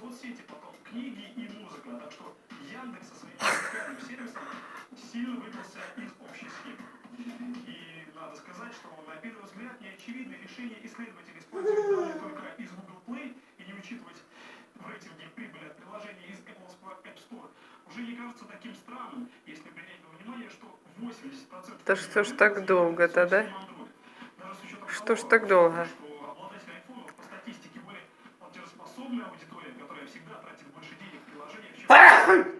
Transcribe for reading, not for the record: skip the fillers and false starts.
Соцсети, потом книги и музыка. Так что Яндекс со своим музыкальным сервисом сильно выбился из общей схемы. И надо сказать, что на первый взгляд неочевидное решение исследователей использовать данные только из Google Play и не учитывать в рейтинге прибыли от приложений из Apple App Store уже не кажется таким странным, если принять во внимание, что 80% Да что ж так долго-то, да? Что ж так долго? что обладатели айфонов по статистике были платежеспособная аудитория, которая всегда тратит больше денег в приложениях, чем